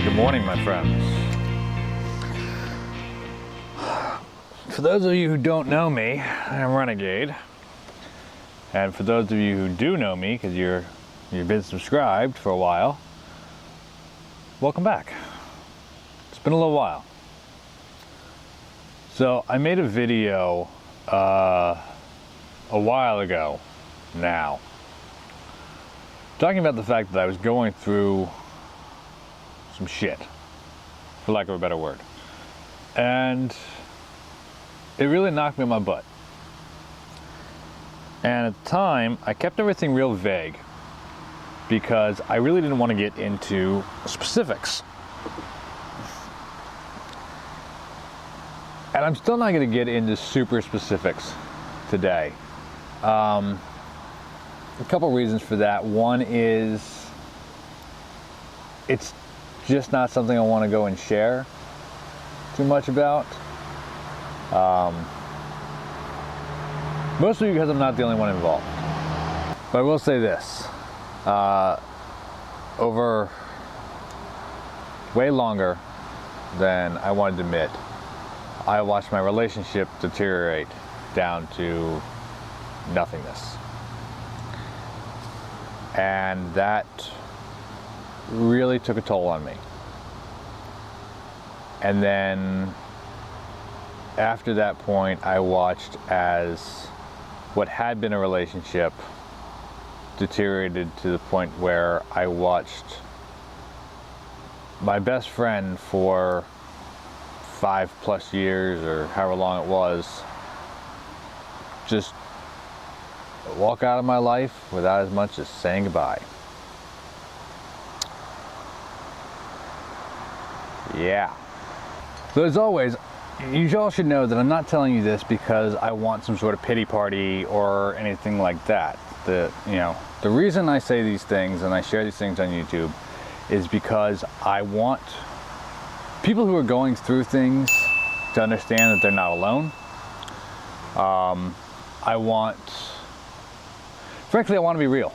Good morning, my friends. For those of you who don't know me, I'm Renegade. And for those of you who do know me, because you've been subscribed for a while, welcome back. It's been a little while. So I made a video a while ago now, talking about the fact that I was going through some shit, for lack of a better word. And it really knocked me on my butt. And at the time, I kept everything real vague because I really didn't want to get into specifics. And I'm still not going to get into super specifics today. A couple reasons for that. One is it's just not something I want to go and share too much about. Mostly because I'm not the only one involved. But I will say this, over way longer than I wanted to admit, I watched my relationship deteriorate down to nothingness. And that really took a toll on me. And then after that point, I watched as what had been a relationship deteriorated to the point where I watched my best friend for 5+ years, or however long it was, just walk out of my life without as much as saying goodbye. Yeah. So as always, you all should know that I'm not telling you this because I want some sort of pity party or anything like that. The reason I say these things and I share these things on YouTube is because I want people who are going through things to understand that they're not alone. Frankly, I want to be real.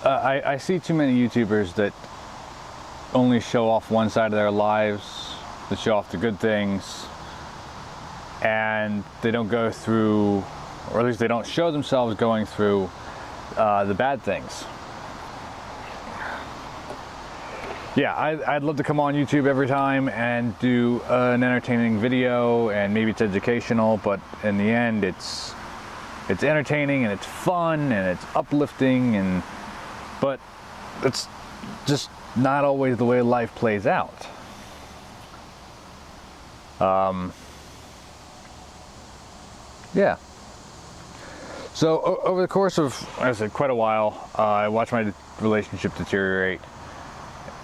I see too many YouTubers that only show off one side of their lives, that show off the good things, and they don't go through, or at least they don't show themselves going through the bad things. Yeah, I'd love to come on YouTube every time and do an entertaining video, and maybe it's educational, but in the end it's entertaining and it's fun and it's uplifting, but it's just not always the way life plays out. Yeah. So over the course of, like I said, quite a while, I watched my relationship deteriorate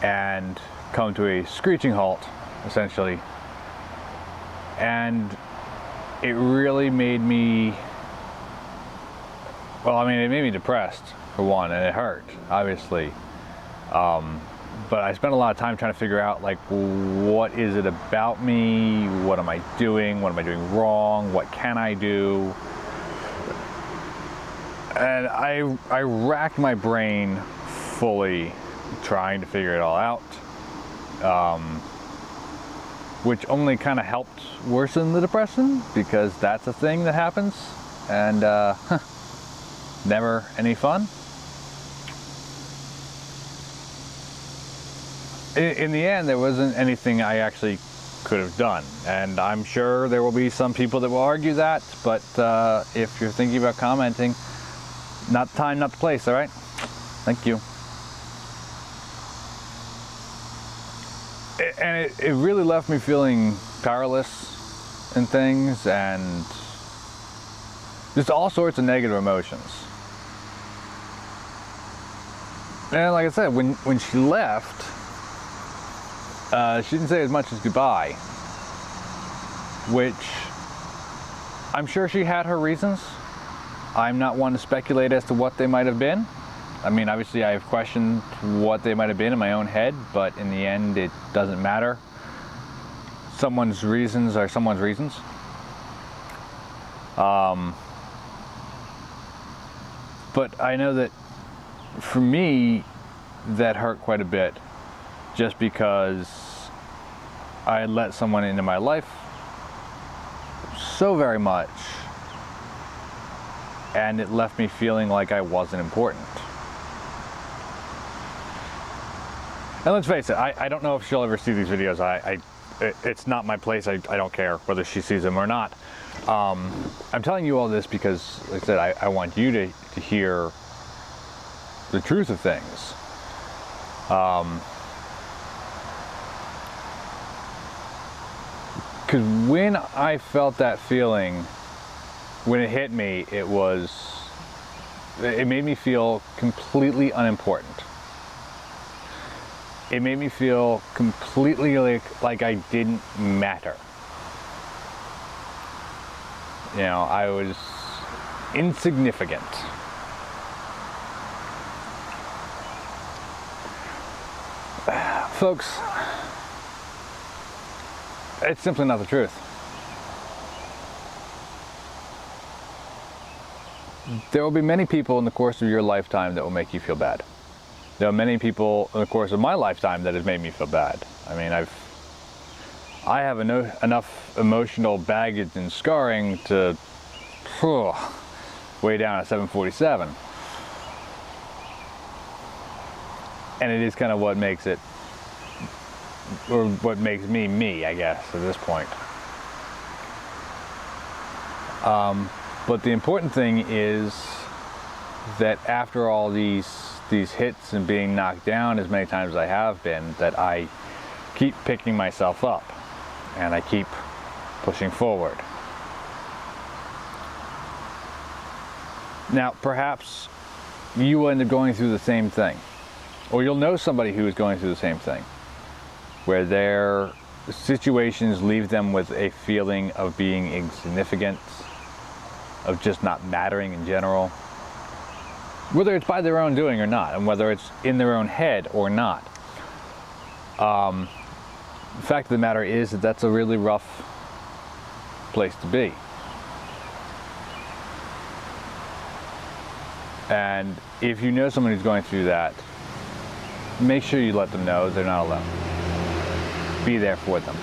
and come to a screeching halt, essentially. And it really made me, it made me depressed, for one, and it hurt, obviously. But I spent a lot of time trying to figure out, like, what is it about me? What am I doing? What am I doing wrong? What can I do? And I racked my brain fully trying to figure it all out, which only kind of helped worsen the depression, because that's a thing that happens, and never any fun. In the end, there wasn't anything I actually could have done, and I'm sure there will be some people that will argue that, but if you're thinking about commenting, not the time, not the place, all right? Thank you. And it really left me feeling powerless in things, and just all sorts of negative emotions. And like I said, when she left, she didn't say as much as goodbye, which I'm sure she had her reasons. I'm not one to speculate as to what they might have been. I mean, obviously I have questioned what they might have been in my own head, but in the end it doesn't matter. Someone's reasons are someone's reasons. But I know that for me, that hurt quite a bit, just because I had let someone into my life so very much, and it left me feeling like I wasn't important. And let's face it, I don't know if she'll ever see these videos. It's not my place. I don't care whether she sees them or not. I'm telling you all this because, like I said, I want you to hear the truth of things. Because when I felt that feeling, when it hit me, it made me feel completely unimportant. It made me feel completely like I didn't matter. You know, I was insignificant. Folks, it's simply not the truth. There will be many people in the course of your lifetime that will make you feel bad. There are many people in the course of my lifetime that has made me feel bad. I mean, I have enough emotional baggage and scarring to way down at 747. And it is kind of what makes it, or what makes me me, I guess, at this point. But the important thing is that after all these hits and being knocked down as many times as I have been, that I keep picking myself up and I keep pushing forward. Now, perhaps you will end up going through the same thing, or you'll know somebody who is going through the same thing, where their situations leave them with a feeling of being insignificant, of just not mattering in general, whether it's by their own doing or not, and whether it's in their own head or not. The fact of the matter is that that's a really rough place to be. And if you know someone who's going through that, make sure you let them know they're not alone. Be there for them,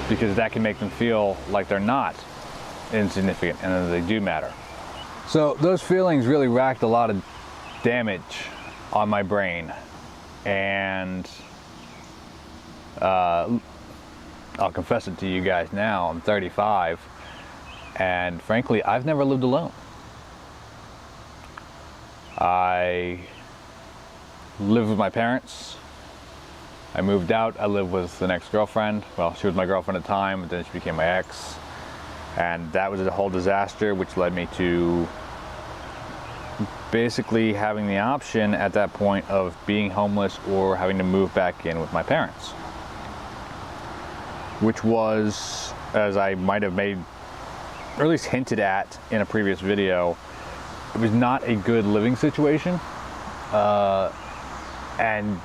because that can make them feel like they're not insignificant and that they do matter. So those feelings really racked a lot of damage on my brain, and I'll confess it to you guys now, I'm 35, and frankly, I've never lived alone. I lived with my parents. I moved out, I lived with an ex-girlfriend. Well, she was my girlfriend at the time, but then she became my ex. And that was a whole disaster, which led me to basically having the option at that point of being homeless or having to move back in with my parents. Which was, as I might have made, or at least hinted at in a previous video, it was not a good living situation. And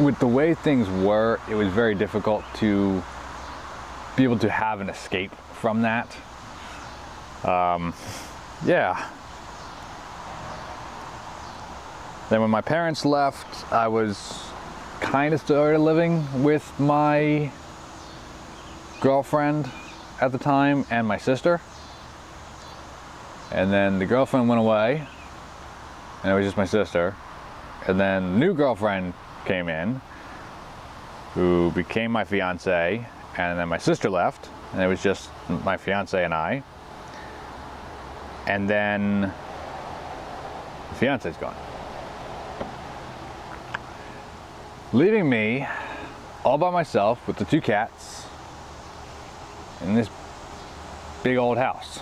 with the way things were, it was very difficult to be able to have an escape from that. Yeah. Then when my parents left, I was kind of started living with my girlfriend at the time and my sister. And then the girlfriend went away, and it was just my sister. And then the new girlfriend came in, who became my fiance, and then my sister left, and it was just my fiance and I. And then the fiance's gone, leaving me all by myself with the two cats in this big old house.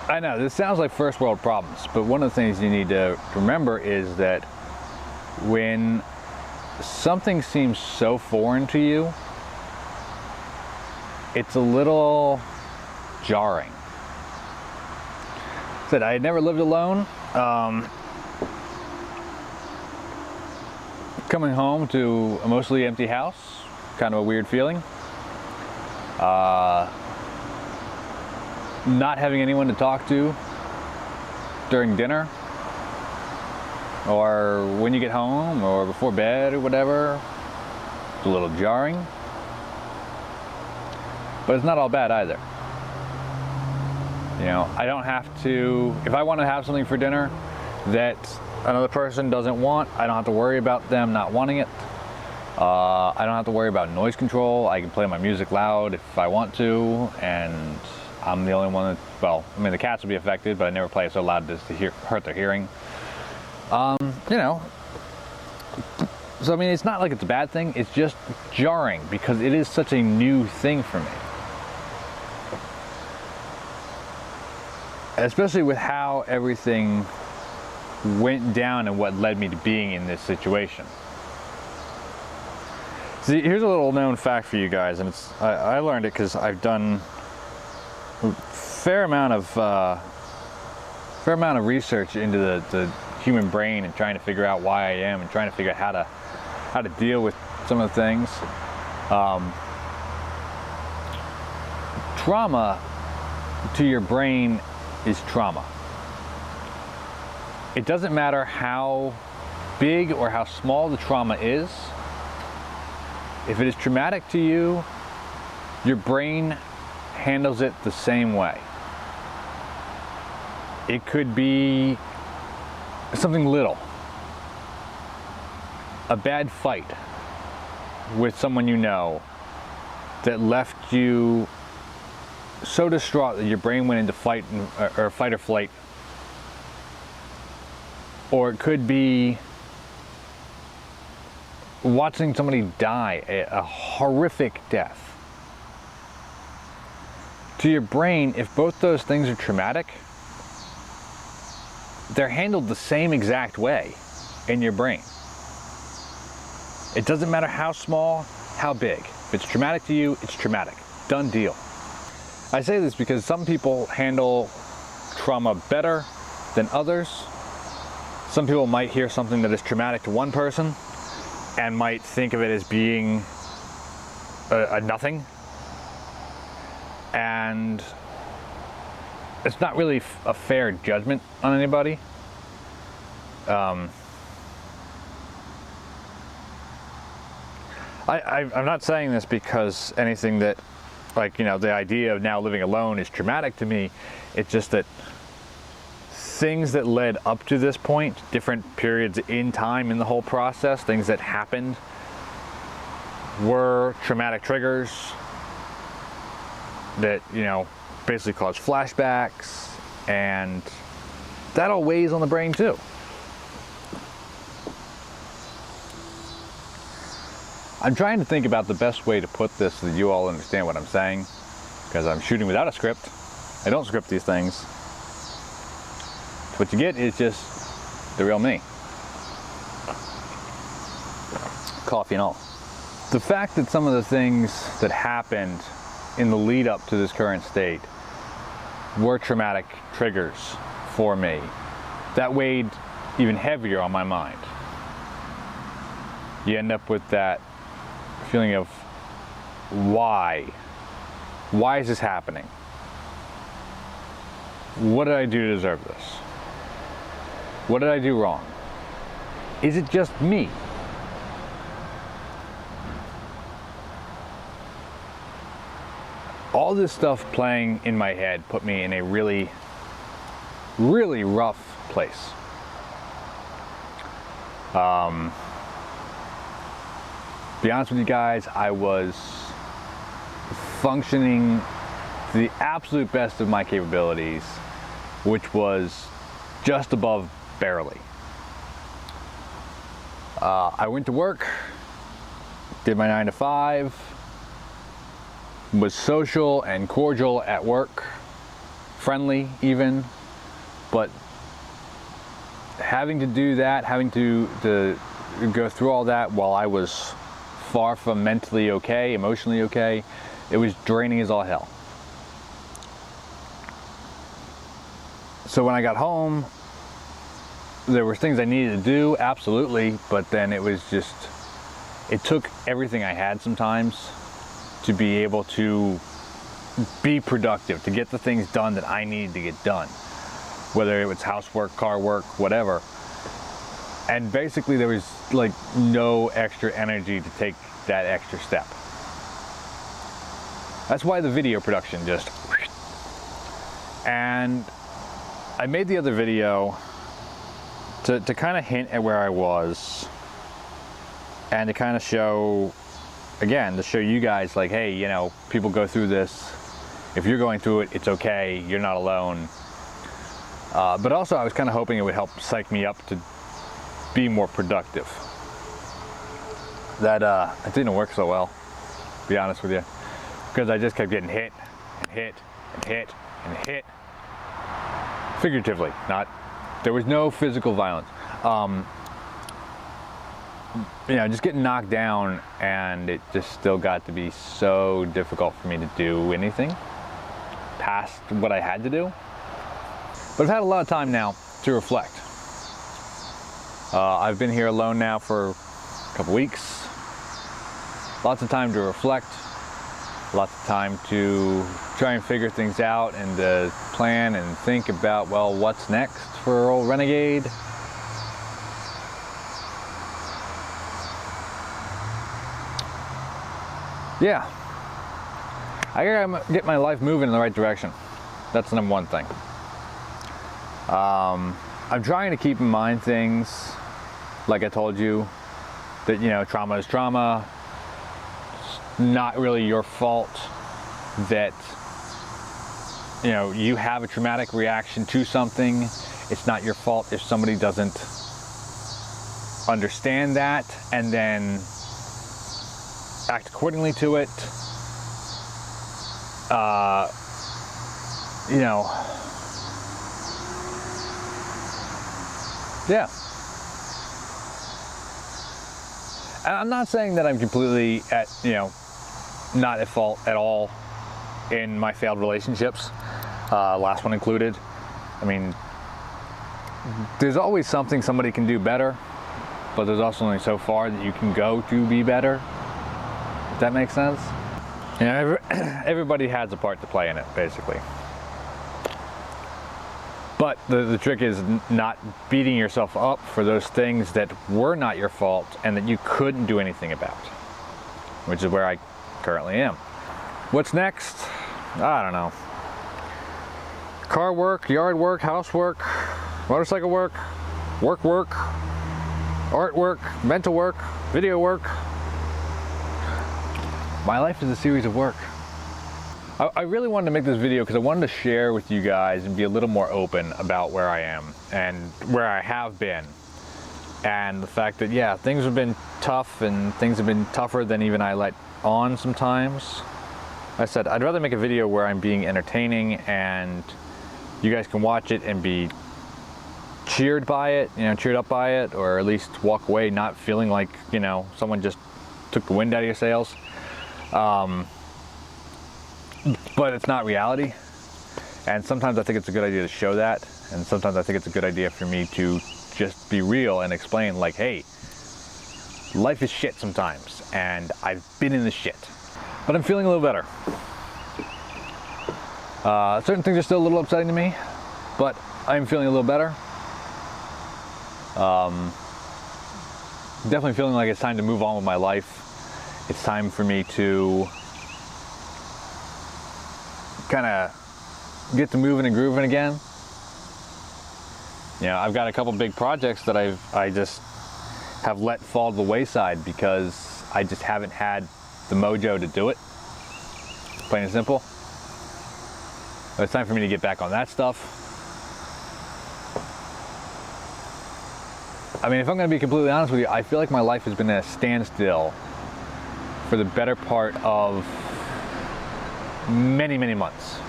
I know, this sounds like first world problems, but one of the things you need to remember is that when something seems so foreign to you, it's a little jarring. I said I had never lived alone. Coming home to a mostly empty house, kind of a weird feeling. Not having anyone to talk to during dinner or when you get home, or before bed, or whatever. It's a little jarring, but it's not all bad either. You know, I don't have to, if I want to have something for dinner that another person doesn't want, I don't have to worry about them not wanting it. I don't have to worry about noise control. I can play my music loud if I want to, and I'm the only one that, well, I mean, the cats will be affected, but I never play it so loud as to hurt their hearing. You know, so I mean, it's not like it's a bad thing, it's just jarring because it is such a new thing for me. Especially with how everything went down and what led me to being in this situation. See, here's a little known fact for you guys, and it's I learned it because I've done a fair amount of research into the human brain and trying to figure out why I am and trying to figure out how to deal with some of the things. Trauma to your brain is trauma. It doesn't matter how big or how small the trauma is. If it is traumatic to you, your brain handles it the same way. It could be something little, a bad fight with someone you know that left you so distraught that your brain went into fight or flight. Or it could be watching somebody die a horrific death. To your brain, if both those things are traumatic, they're handled the same exact way in your brain. It doesn't matter how small, how big. If it's traumatic to you, it's traumatic. Done deal. I say this because some people handle trauma better than others. Some people might hear something that is traumatic to one person and might think of it as being a nothing. And it's not really a fair judgment on anybody. I'm not saying this because anything that, like, you know, the idea of now living alone is traumatic to me. It's just that things that led up to this point, different periods in time in the whole process, things that happened were traumatic triggers that, you know, basically caused flashbacks, and that all weighs on the brain too. I'm trying to think about the best way to put this so that you all understand what I'm saying, because I'm shooting without a script. I don't script these things. What you get is just the real me. Coffee and all. The fact that some of the things that happened in the lead up to this current state were traumatic triggers for me, that weighed even heavier on my mind. You end up with that feeling of why is this happening? What did I do to deserve this? What did I do wrong? Is it just me? All this stuff playing in my head put me in a really, really rough place. Be honest with you guys, I was functioning to the absolute best of my capabilities, which was just above barely. I went to work, did my 9 to 5, was social and cordial at work, friendly even, but having to do that, having to go through all that while I was far from mentally okay, emotionally okay, it was draining as all hell. So when I got home, there were things I needed to do, absolutely, but then it was just, it took everything I had sometimes to be able to be productive, to get the things done that I needed to get done. Whether it was housework, car work, whatever. And basically there was like no extra energy to take that extra step. That's why the video production just, and I made the other video to kind of hint at where I was and to kind of show, again, to show you guys like, hey, you know, people go through this. If you're going through it, it's okay. You're not alone. But also I was kind of hoping it would help psych me up to be more productive. That it didn't work so well, to be honest with you, because I just kept getting hit and hit and hit and hit. Figuratively, not, there was no physical violence. You know, just getting knocked down, and it just still got to be so difficult for me to do anything past what I had to do. But I've had a lot of time now to reflect. I've been here alone now for a couple weeks. Lots of time to reflect, lots of time to try and figure things out and to plan and think about, well, what's next for old Renegade? Yeah, I gotta get my life moving in the right direction. That's the number one thing. I'm trying to keep in mind things, like I told you, that, you know, trauma is trauma. It's not really your fault that, you know, you have a traumatic reaction to something. It's not your fault if somebody doesn't understand that and then act accordingly to it. You know, yeah. And I'm not saying that I'm completely at, you know, not at fault at all in my failed relationships, last one included. I mean, there's always something somebody can do better, but there's also only so far that you can go to be better. If that makes sense? You know, everybody has a part to play in it, basically. But the trick is not beating yourself up for those things that were not your fault and that you couldn't do anything about, which is where I currently am. What's next? I don't know. Car work, yard work, housework, motorcycle work, artwork, mental work, video work. My life is a series of work. I really wanted to make this video because I wanted to share with you guys and be a little more open about where I am and where I have been. And the fact that, yeah, things have been tough and things have been tougher than even I let on sometimes. I said, I'd rather make a video where I'm being entertaining and you guys can watch it and be cheered by it, you know, cheered up by it, or at least walk away not feeling like, you know, someone just took the wind out of your sails. But it's not reality, and sometimes I think it's a good idea to show that, and sometimes I think it's a good idea for me to just be real and explain, like, hey, life is shit sometimes, and I've been in the shit, but I'm feeling a little better. Certain things are still a little upsetting to me, but I'm feeling a little better. Definitely feeling like it's time to move on with my life. It's time for me to kind of get to moving and grooving again. You know, I've got a couple big projects that I just have let fall to the wayside because I just haven't had the mojo to do it. Plain and simple. But it's time for me to get back on that stuff. I mean, if I'm going to be completely honest with you, I feel like my life has been at a standstill for the better part of many, many months.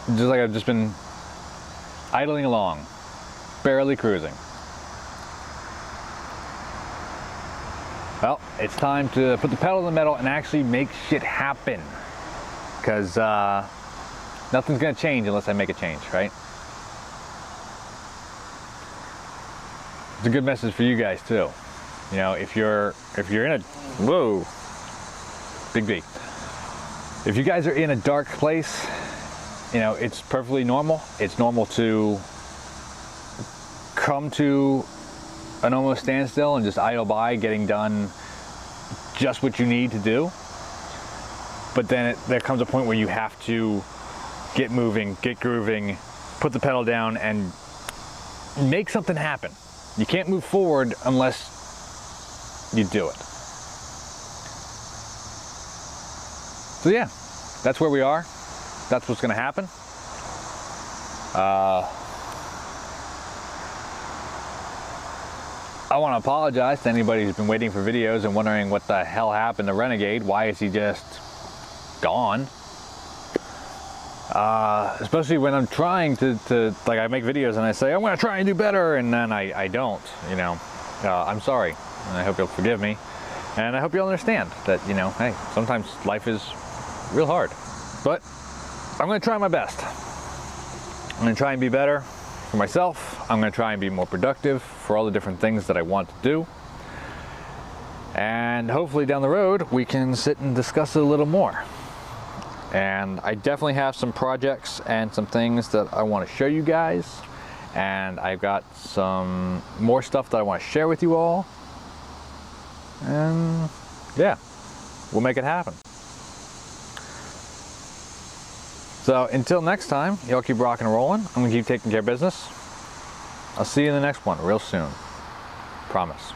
Just like I've just been idling along, barely cruising. Well, it's time to put the pedal to the metal and actually make shit happen. Because nothing's gonna change unless I make a change, right? It's a good message for you guys too. You know, if you're in a, whoa, big B. If you guys are in a dark place you know, it's perfectly normal. It's normal to come to an almost standstill and just idle by, getting done just what you need to do. But then there comes a point where you have to get moving, get grooving, put the pedal down, and make something happen. You can't move forward unless you do it. So yeah, that's where we are. That's what's gonna happen. I want to apologize to anybody who's been waiting for videos and wondering what the hell happened to Renegade. Why is he just gone? Especially when I'm trying to like, I make videos and I say I'm gonna try and do better, and then I don't, you know. I'm sorry, and I hope you'll forgive me, and I hope you'll understand that, you know, hey, sometimes life is real hard, but I'm gonna try my best. I'm gonna try and be better for myself. I'm gonna try and be more productive for all the different things that I want to do, and hopefully down the road we can sit and discuss it a little more. And I definitely have some projects and some things that I want to show you guys, and I've got some more stuff that I want to share with you all, and yeah, we'll make it happen. So until next time, y'all keep rocking and rolling. I'm gonna keep taking care of business. I'll see you in the next one real soon. Promise.